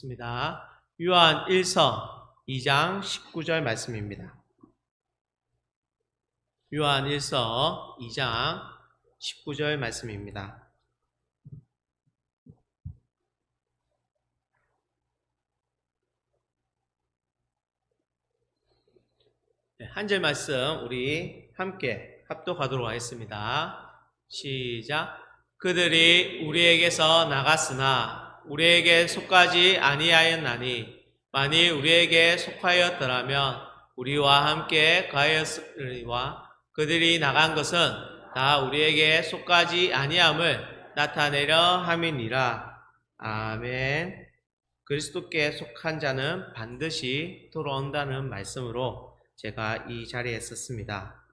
읽겠습니다. 요한 1서 2장 19절 말씀입니다. 요한 1서 2장 19절 말씀입니다. 한 절 말씀 우리 함께 합독하도록 하겠습니다. 시작. 그들이 우리에게서 나갔으나 우리에게 속하지 아니하였나니 만일 우리에게 속하였더라면 우리와 함께 가하였으리와 그들이 나간 것은 다 우리에게 속하지 아니함을 나타내려 함이니라. 아멘. 그리스도께 속한 자는 반드시 돌아온다는 말씀으로 제가 이 자리에 섰습니다.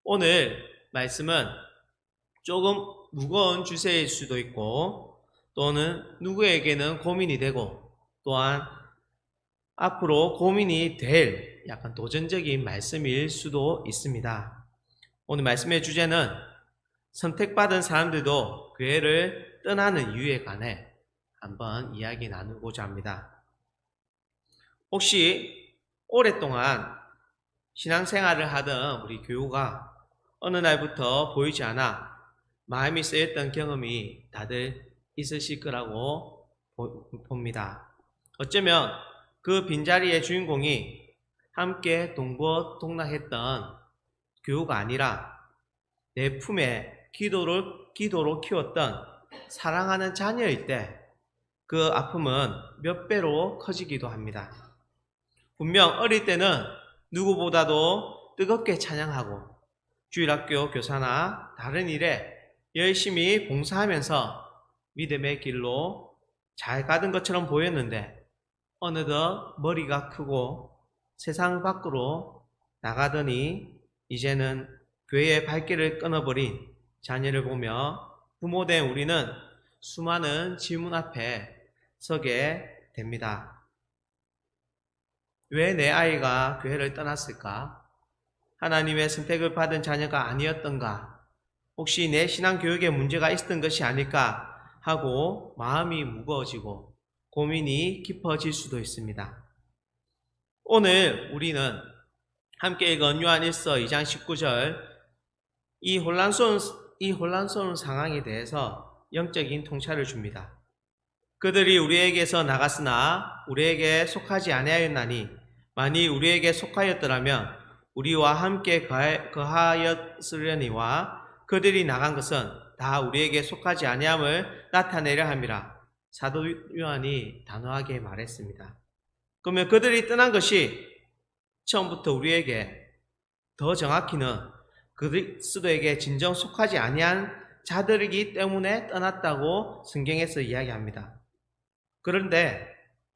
오늘 말씀은 조금 무거운 주제일 수도 있고 또는 누구에게는 고민이 되고 또한 앞으로 고민이 될 약간 도전적인 말씀일 수도 있습니다. 오늘 말씀의 주제는 선택받은 사람들도 교회를 떠나는 이유에 관해 한번 이야기 나누고자 합니다. 혹시 오랫동안 신앙생활을 하던 우리 교우가 어느 날부터 보이지 않아 마음이 쓰였던 경험이 다들 있으실 거라고 봅니다. 어쩌면 그 빈자리의 주인공이 함께 동거동락했던 교우가 아니라 내 품에 기도로 키웠던 사랑하는 자녀일 때 그 아픔은 몇 배로 커지기도 합니다. 분명 어릴 때는 누구보다도 뜨겁게 찬양하고 주일학교 교사나 다른 일에 열심히 봉사하면서 믿음의 길로 잘 가던 것처럼 보였는데 어느덧 머리가 크고 세상 밖으로 나가더니 이제는 교회의 발길을 끊어버린 자녀를 보며 부모된 우리는 수많은 질문 앞에 서게 됩니다. 왜 내 아이가 교회를 떠났을까? 하나님의 선택을 받은 자녀가 아니었던가? 혹시 내 신앙교육에 문제가 있었던 것이 아닐까? 하고 마음이 무거워지고 고민이 깊어질 수도 있습니다. 오늘 우리는 함께 읽은 요한 1서 2장 19절 이 혼란스러운 상황에 대해서 영적인 통찰을 줍니다. 그들이 우리에게서 나갔으나 우리에게 속하지 아니하였나니 만일 우리에게 속하였더라면 우리와 함께 거하였으려니와 그들이 나간 것은 다 우리에게 속하지 아니함을 나타내려 함이라. 사도 요한이 단호하게 말했습니다. 그러면 그들이 떠난 것이 처음부터 우리에게 더 정확히는 그리스도에게 진정 속하지 아니한 자들이기 때문에 떠났다고 성경에서 이야기합니다. 그런데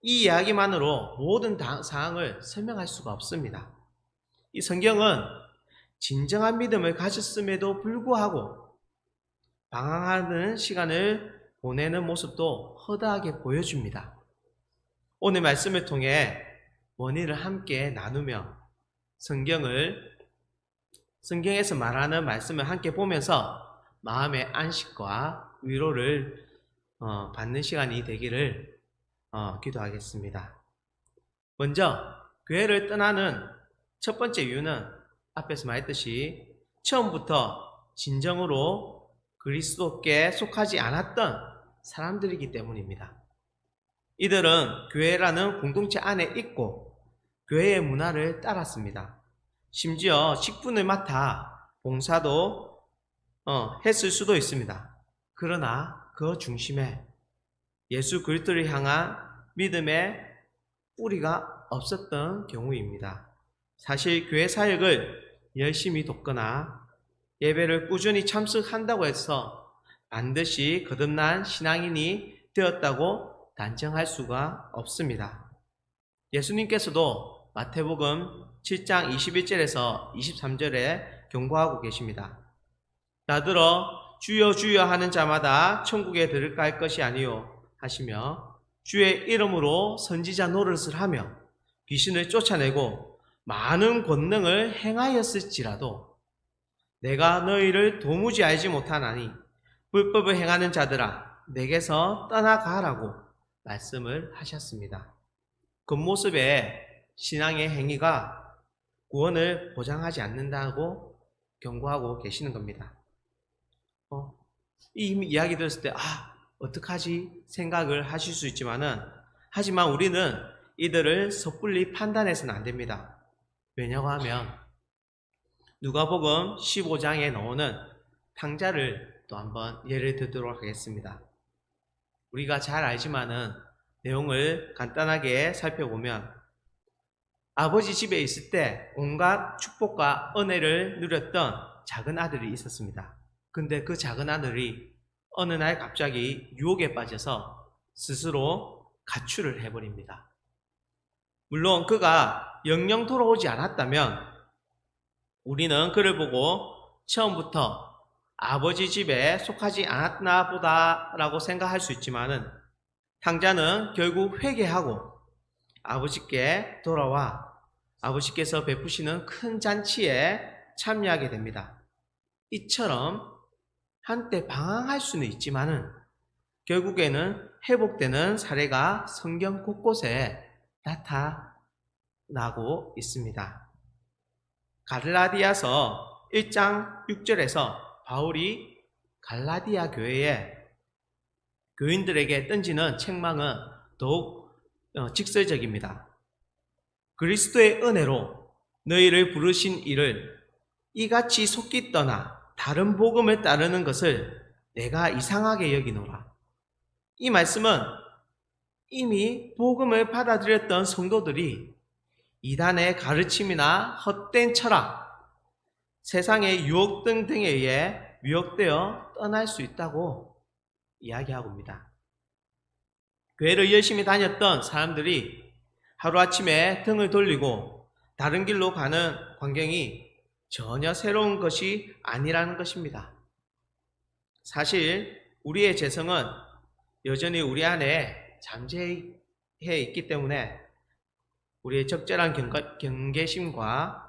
이 이야기만으로 모든 상황을 설명할 수가 없습니다. 이 성경은 진정한 믿음을 가졌음에도 불구하고 방황하는 시간을 보내는 모습도 허다하게 보여줍니다. 오늘 말씀을 통해 원인을 함께 나누며 성경에서 말하는 말씀을 함께 보면서 마음의 안식과 위로를 받는 시간이 되기를 기도하겠습니다. 먼저 교회를 떠나는 첫 번째 이유는 앞에서 말했듯이 처음부터 진정으로 그리스도께 속하지 않았던 사람들이기 때문입니다. 이들은 교회라는 공동체 안에 있고 교회의 문화를 따랐습니다. 심지어 직분을 맡아 봉사도 했을 수도 있습니다. 그러나 그 중심에 예수 그리스도를 향한 믿음의 뿌리가 없었던 경우입니다. 사실 교회 사역을 열심히 돕거나 예배를 꾸준히 참석한다고 해서 반드시 거듭난 신앙인이 되었다고 단정할 수가 없습니다. 예수님께서도 마태복음 7장 21절에서 23절에 경고하고 계십니다. 나더러 주여 주여 하는 자마다 천국에 들어갈 할 것이 아니요 하시며 주의 이름으로 선지자 노릇을 하며 귀신을 쫓아내고 많은 권능을 행하였을지라도 내가 너희를 도무지 알지 못하나니 불법을 행하는 자들아 내게서 떠나가라고 말씀을 하셨습니다. 겉모습의 신앙의 행위가 구원을 보장하지 않는다고 경고하고 계시는 겁니다. 이 이야기 들었을 때 어떡하지 생각을 하실 수 있지만은, 하지만 우리는 이들을 섣불리 판단해서는 안 됩니다. 왜냐고 하면 누가복음 15장에 나오는 탕자를 또 한번 예를 들도록 하겠습니다. 우리가 잘 알지만은 내용을 간단하게 살펴보면, 아버지 집에 있을 때 온갖 축복과 은혜를 누렸던 작은 아들이 있었습니다. 근데 그 작은 아들이 어느 날 갑자기 유혹에 빠져서 스스로 가출을 해버립니다. 물론 그가 영영 돌아오지 않았다면 우리는 그를 보고 처음부터 아버지 집에 속하지 않았나 보다 라고 생각할 수 있지만은, 탕자는 결국 회개하고 아버지께 돌아와 아버지께서 베푸시는 큰 잔치에 참여하게 됩니다. 이처럼 한때 방황할 수는 있지만은 결국에는 회복되는 사례가 성경 곳곳에 나타나고 있습니다. 갈라디아서 1장 6절에서 바울이 갈라디아 교회의 교인들에게 던지는 책망은 더욱 직설적입니다. 그리스도의 은혜로 너희를 부르신 이를 이같이 속기 떠나 다른 복음을 따르는 것을 내가 이상하게 여기노라. 이 말씀은 이미 복음을 받아들였던 성도들이 이단의 가르침이나 헛된 철학, 세상의 유혹 등등에 의해 미혹되어 떠날 수 있다고 이야기하고 있습니다. 교회를 열심히 다녔던 사람들이 하루아침에 등을 돌리고 다른 길로 가는 광경이 전혀 새로운 것이 아니라는 것입니다. 사실 우리의 재성은 여전히 우리 안에 잠재해 있기 때문에 우리의 적절한 경계심과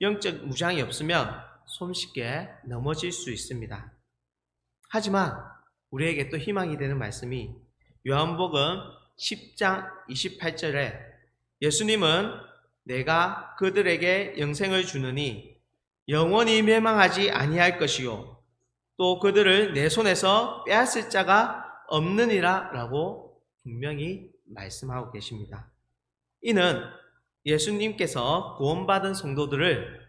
영적 무장이 없으면 손쉽게 넘어질 수 있습니다. 하지만 우리에게 또 희망이 되는 말씀이 요한복음 10장 28절에 예수님은 내가 그들에게 영생을 주느니 영원히 멸망하지 아니할 것이요 또 그들을 내 손에서 빼앗을 자가 없느니라 라고 분명히 말씀하고 계십니다. 이는 예수님께서 구원받은 성도들을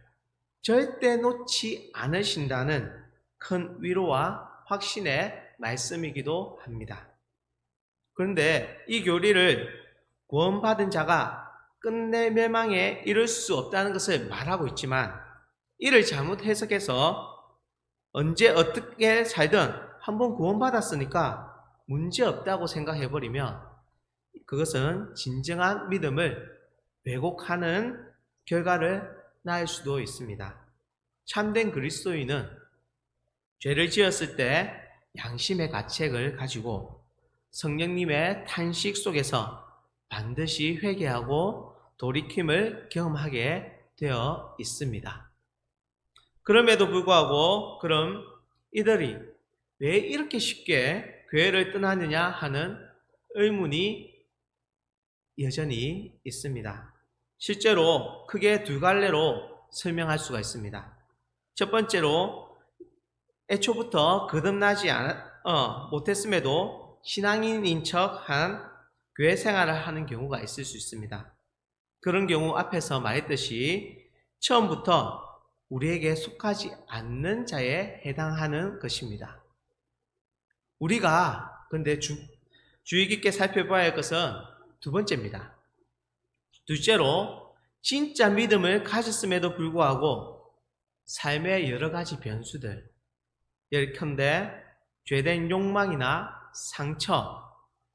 절대 놓지 않으신다는 큰 위로와 확신의 말씀이기도 합니다. 그런데 이 교리를 구원받은 자가 끝내 멸망에 이를 수 없다는 것을 말하고 있지만, 이를 잘못 해석해서 언제 어떻게 살든 한번 구원받았으니까 문제없다고 생각해버리면 그것은 진정한 믿음을 왜곡하는 결과를 낳을 수도 있습니다. 참된 그리스도인은 죄를 지었을 때 양심의 가책을 가지고 성령님의 탄식 속에서 반드시 회개하고 돌이킴을 경험하게 되어 있습니다. 그럼에도 불구하고 그럼 이들이 왜 이렇게 쉽게 교회를 떠나느냐 하는 의문이 여전히 있습니다. 실제로 크게 두 갈래로 설명할 수가 있습니다. 첫 번째로 애초부터 거듭나지 못했음에도 신앙인인 척한 교회 생활을 하는 경우가 있을 수 있습니다. 그런 경우 앞에서 말했듯이 처음부터 우리에게 속하지 않는 자에 해당하는 것입니다. 우리가 근데 주의 깊게 살펴봐야 할 것은 두 번째입니다. 둘째로 진짜 믿음을 가졌음에도 불구하고 삶의 여러 가지 변수들, 예컨대 죄된 욕망이나 상처,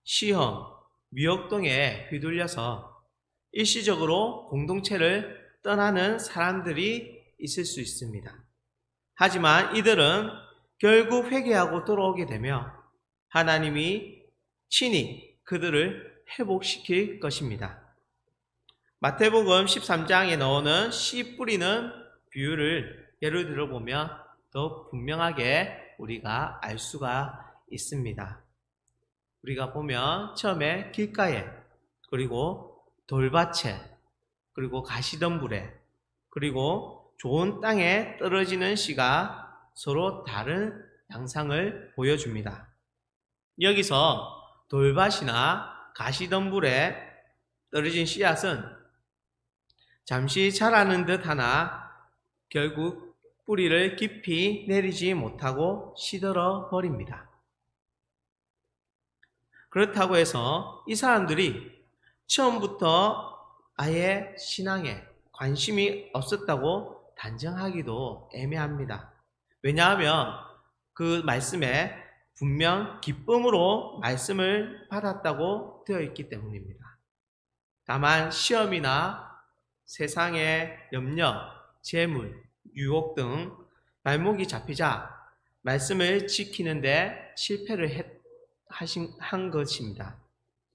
시험, 미혹 등에 휘둘려서 일시적으로 공동체를 떠나는 사람들이 있을 수 있습니다. 하지만 이들은 결국 회개하고 돌아오게 되며 하나님이 친히 그들을 회복시킬 것입니다. 마태복음 13장에 나오는 씨 뿌리는 비유를 예를 들어보면 더 분명하게 우리가 알 수가 있습니다. 우리가 보면 처음에 길가에, 그리고 돌밭에, 그리고 가시덤불에, 그리고 좋은 땅에 떨어지는 씨가 서로 다른 양상을 보여줍니다. 여기서 돌밭이나 가시덤불에 떨어진 씨앗은 잠시 자라는 듯 하나 결국 뿌리를 깊이 내리지 못하고 시들어 버립니다. 그렇다고 해서 이 사람들이 처음부터 아예 신앙에 관심이 없었다고 단정하기도 애매합니다. 왜냐하면 그 말씀에 분명 기쁨으로 말씀을 받았다고 되어 있기 때문입니다. 다만 시험이나 세상의 염려, 재물, 유혹 등 발목이 잡히자 말씀을 지키는데 실패를 한 것입니다.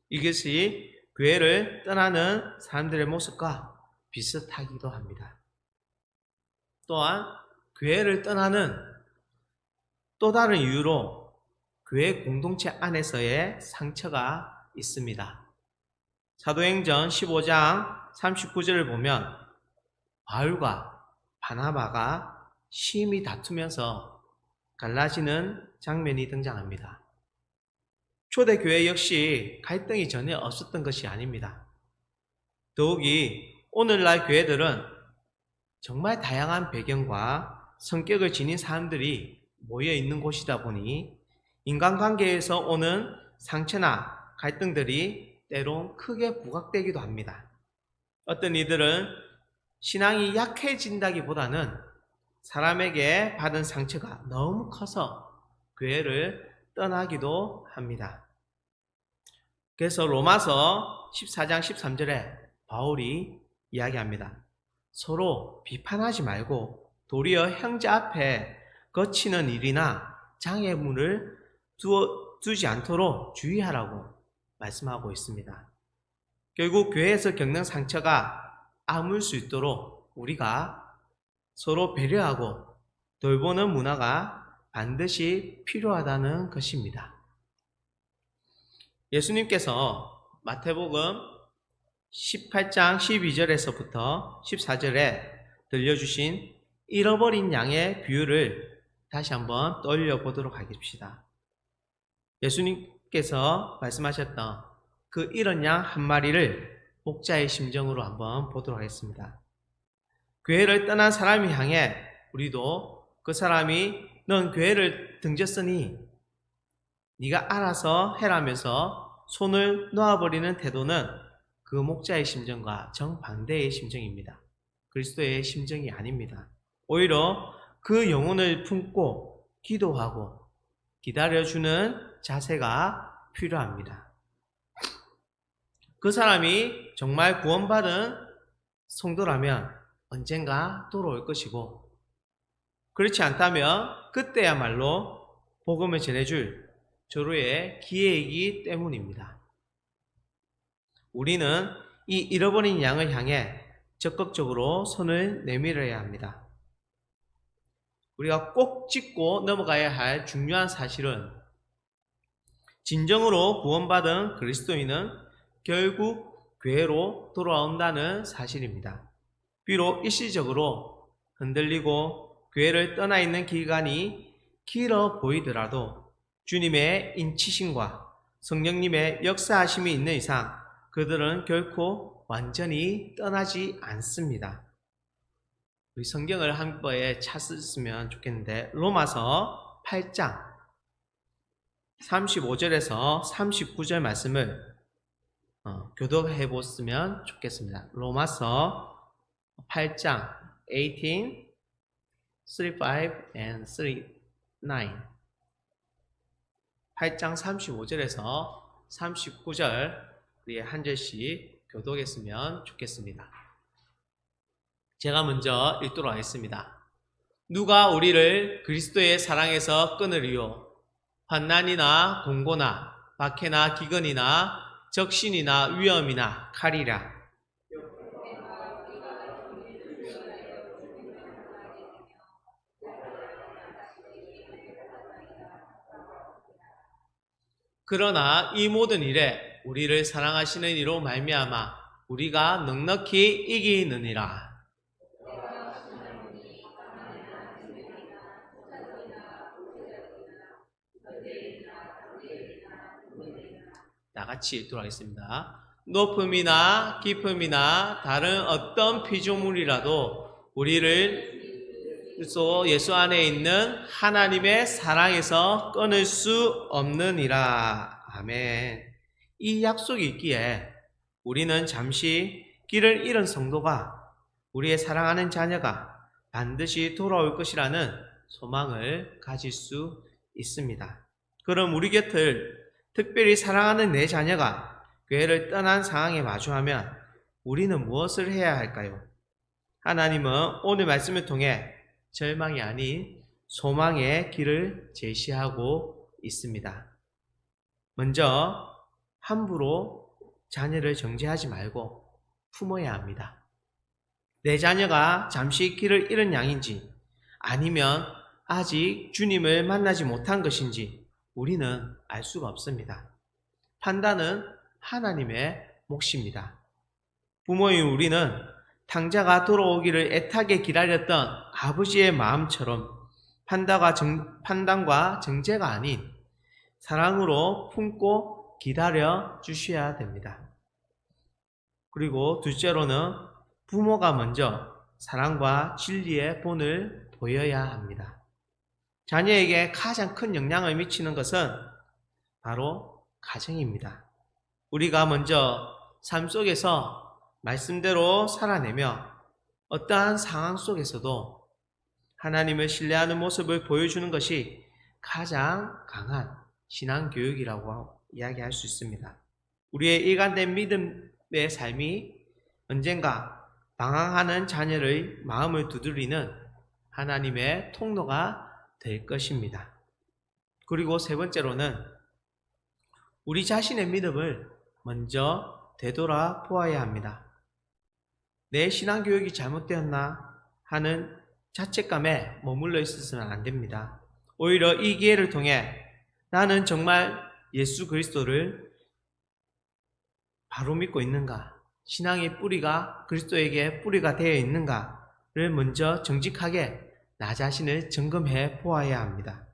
이것이 교회를 떠나는 사람들의 모습과 비슷하기도 합니다. 또한 교회를 떠나는 또 다른 이유로 교회 공동체 안에서의 상처가 있습니다. 사도행전 15장 39절을 보면 바울과 바나바가 심히 다투면서 갈라지는 장면이 등장합니다. 초대교회 역시 갈등이 전혀 없었던 것이 아닙니다. 더욱이 오늘날 교회들은 정말 다양한 배경과 성격을 지닌 사람들이 모여 있는 곳이다 보니 인간관계에서 오는 상처나 갈등들이 때론 크게 부각되기도 합니다. 어떤 이들은 신앙이 약해진다기보다는 사람에게 받은 상처가 너무 커서 교회를 떠나기도 합니다. 그래서 로마서 14장 13절에 바울이 이야기합니다. 서로 비판하지 말고 도리어 형제 앞에 거치는 일이나 장애물을 두지 않도록 주의하라고 말씀하고 있습니다. 결국 교회에서 겪는 상처가 아물 수 있도록 우리가 서로 배려하고 돌보는 문화가 반드시 필요하다는 것입니다. 예수님께서 마태복음 18장 12절에서부터 14절에 들려주신 잃어버린 양의 비유를 다시 한번 떠올려 보도록 하겠습니다. 예수님께서 말씀하셨던 그 잃은 양 한 마리를 목자의 심정으로 한번 보도록 하겠습니다. 교회를 떠난 사람을 향해 우리도 그 사람이 넌 교회를 등졌으니 네가 알아서 해라면서 손을 놓아버리는 태도는 그 목자의 심정과 정반대의 심정입니다. 그리스도의 심정이 아닙니다. 오히려 그 영혼을 품고 기도하고 기다려주는 자세가 필요합니다. 그 사람이 정말 구원받은 성도라면 언젠가 돌아올 것이고, 그렇지 않다면 그때야말로 복음을 전해줄 절호의 기회이기 때문입니다. 우리는 이 잃어버린 양을 향해 적극적으로 손을 내밀어야 합니다. 우리가 꼭 짚고 넘어가야 할 중요한 사실은 진정으로 구원받은 그리스도인은 결국 교회로 돌아온다는 사실입니다. 비록 일시적으로 흔들리고 교회를 떠나 있는 기간이 길어 보이더라도 주님의 인치심과 성령님의 역사하심이 있는 이상 그들은 결코 완전히 떠나지 않습니다. 우리 성경을 한 번에 찾았으면 좋겠는데 로마서 8장 35절에서 39절 말씀을 교독해 보았으면 좋겠습니다. 로마서 8장 18, 35 and 39 8장 35절에서 39절 우리 한 절씩 교독했으면 좋겠습니다. 제가 먼저 읽도록 하겠습니다. 누가 우리를 그리스도의 사랑에서 끊으리요? 환난이나 공고나 박해나 기근이나 적신이나 위험이나 칼이라. 그러나 이 모든 일에 우리를 사랑하시는 이로 말미암아 우리가 넉넉히 이기느니라. 다 같이 돌아가겠습니다. 높음이나 깊음이나 다른 어떤 피조물이라도 우리를 그리스도 예수 안에 있는 하나님의 사랑에서 끊을 수 없느니라. 아멘. 이 약속이 있기에 우리는 잠시 길을 잃은 성도가 우리의 사랑하는 자녀가 반드시 돌아올 것이라는 소망을 가질 수 있습니다. 그럼 우리 곁을 특별히 사랑하는 내 자녀가 교회를 떠난 상황에 마주하면 우리는 무엇을 해야 할까요? 하나님은 오늘 말씀을 통해 절망이 아닌 소망의 길을 제시하고 있습니다. 먼저 함부로 자녀를 정죄하지 말고 품어야 합니다. 내 자녀가 잠시 길을 잃은 양인지 아니면 아직 주님을 만나지 못한 것인지 우리는 알 수가 없습니다. 판단은 하나님의 몫입니다. 부모인 우리는 탕자가 돌아오기를 애타게 기다렸던 아버지의 마음처럼 판단과 정죄가 아닌 사랑으로 품고 기다려 주셔야 됩니다. 그리고 둘째로는 부모가 먼저 사랑과 진리의 본을 보여야 합니다. 자녀에게 가장 큰 영향을 미치는 것은 바로 가정입니다. 우리가 먼저 삶 속에서 말씀대로 살아내며 어떠한 상황 속에서도 하나님을 신뢰하는 모습을 보여주는 것이 가장 강한 신앙교육이라고 이야기할 수 있습니다. 우리의 일관된 믿음의 삶이 언젠가 방황하는 자녀의 마음을 두드리는 하나님의 통로가 될 것입니다. 그리고 세 번째로는 우리 자신의 믿음을 먼저 되돌아보아야 합니다. 내 신앙교육이 잘못되었나 하는 자책감에 머물러 있어서는 안 됩니다. 오히려 이 기회를 통해 나는 정말 예수 그리스도를 바로 믿고 있는가? 신앙의 뿌리가 그리스도에게 뿌리가 되어 있는가를 먼저 정직하게 나 자신을 점검해 보아야 합니다.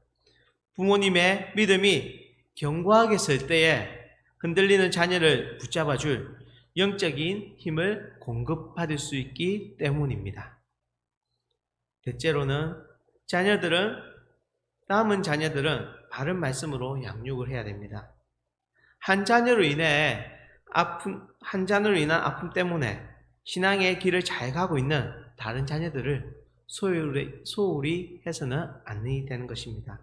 부모님의 믿음이 견고하게 설 때에 흔들리는 자녀를 붙잡아줄 영적인 힘을 공급받을 수 있기 때문입니다. 대체로는 남은 자녀들은 바른 말씀으로 양육을 해야 됩니다. 한 자녀로 인한 아픔 때문에 신앙의 길을 잘 가고 있는 다른 자녀들을 소홀히 해서는 안 되는 것입니다.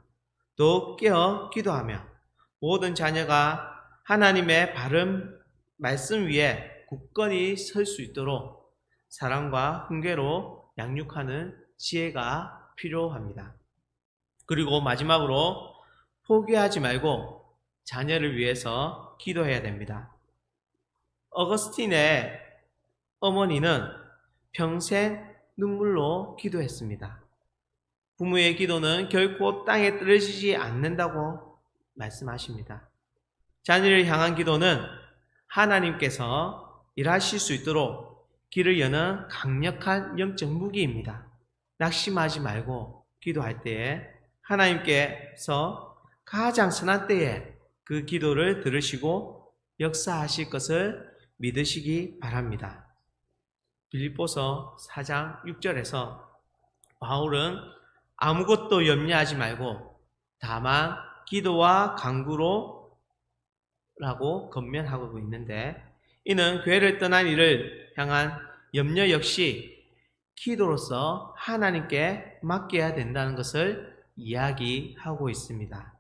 또 깨어 기도하며 모든 자녀가 하나님의 바른 말씀 위에 굳건히 설 수 있도록 사랑과 훈계로 양육하는 지혜가 필요합니다. 그리고 마지막으로 포기하지 말고 자녀를 위해서 기도해야 됩니다. 어거스틴의 어머니는 평생 눈물로 기도했습니다. 부모의 기도는 결코 땅에 떨어지지 않는다고 말씀하십니다. 자녀를 향한 기도는 하나님께서 일하실 수 있도록 길을 여는 강력한 영적 무기입니다. 낙심하지 말고 기도할 때에 하나님께서 가장 선한 때에 그 기도를 들으시고 역사하실 것을 믿으시기 바랍니다. 빌립보서 4장 6절에서 바울은 아무것도 염려하지 말고 다만 기도와 간구로 라고 권면하고 있는데, 이는 교회를 떠난 이를 향한 염려 역시 기도로서 하나님께 맡겨야 된다는 것을 이야기하고 있습니다.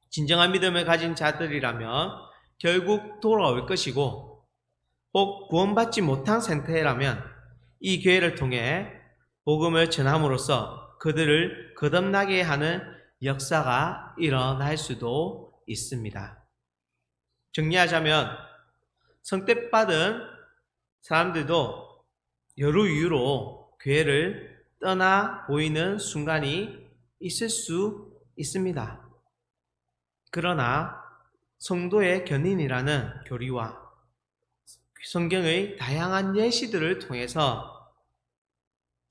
진정한 믿음을 가진 자들이라면 결국 돌아올 것이고, 혹 구원받지 못한 상태라면 이 교회를 통해 복음을 전함으로써 그들을 거듭나게 하는 역사가 일어날 수도 있습니다. 정리하자면 성택받은 사람들도 여러 이유로 교회를 떠나 보이는 순간이 있을 수 있습니다. 그러나 성도의 견인이라는 교리와 성경의 다양한 예시들을 통해서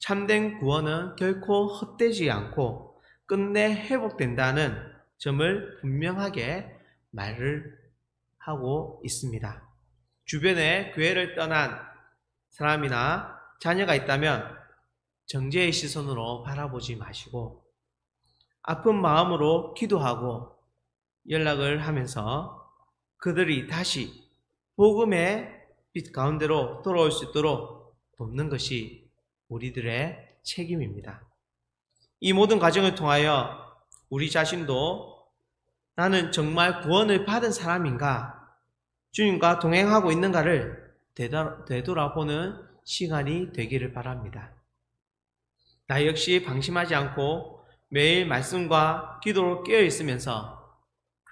참된 구원은 결코 헛되지 않고 끝내 회복된다는 점을 분명하게 말을 하고 있습니다. 주변에 교회를 떠난 사람이나 자녀가 있다면 정죄의 시선으로 바라보지 마시고 아픈 마음으로 기도하고 연락을 하면서 그들이 다시 복음의 빛 가운데로 돌아올 수 있도록 돕는 것이 우리들의 책임입니다. 이 모든 과정을 통하여 우리 자신도 나는 정말 구원을 받은 사람인가? 주님과 동행하고 있는가를 되돌아보는 시간이 되기를 바랍니다. 나 역시 방심하지 않고 매일 말씀과 기도로 깨어 있으면서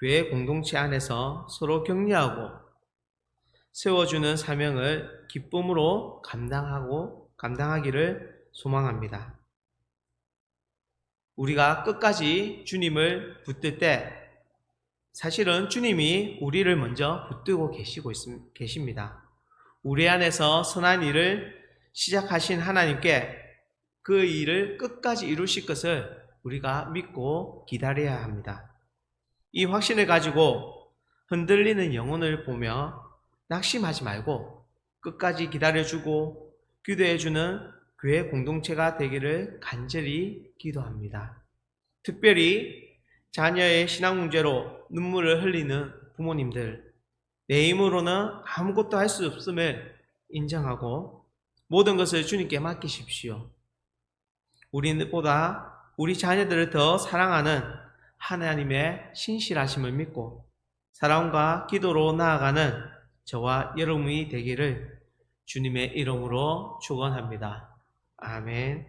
교회 공동체 안에서 서로 격려하고 세워주는 사명을 기쁨으로 감당하기를 소망합니다. 우리가 끝까지 주님을 붙들 때 사실은 주님이 우리를 먼저 붙들고 계십니다. 우리 안에서 선한 일을 시작하신 하나님께 그 일을 끝까지 이루실 것을 우리가 믿고 기다려야 합니다. 이 확신을 가지고 흔들리는 영혼을 보며 낙심하지 말고 끝까지 기다려주고 기도해주는 교회 공동체가 되기를 간절히 기도합니다. 특별히 자녀의 신앙 문제로 눈물을 흘리는 부모님들, 내 힘으로는 아무것도 할 수 없음을 인정하고 모든 것을 주님께 맡기십시오. 우리보다 우리 자녀들을 더 사랑하는 하나님의 신실하심을 믿고 사랑과 기도로 나아가는 저와 여러분이 되기를 주님의 이름으로 축원합니다. 아멘.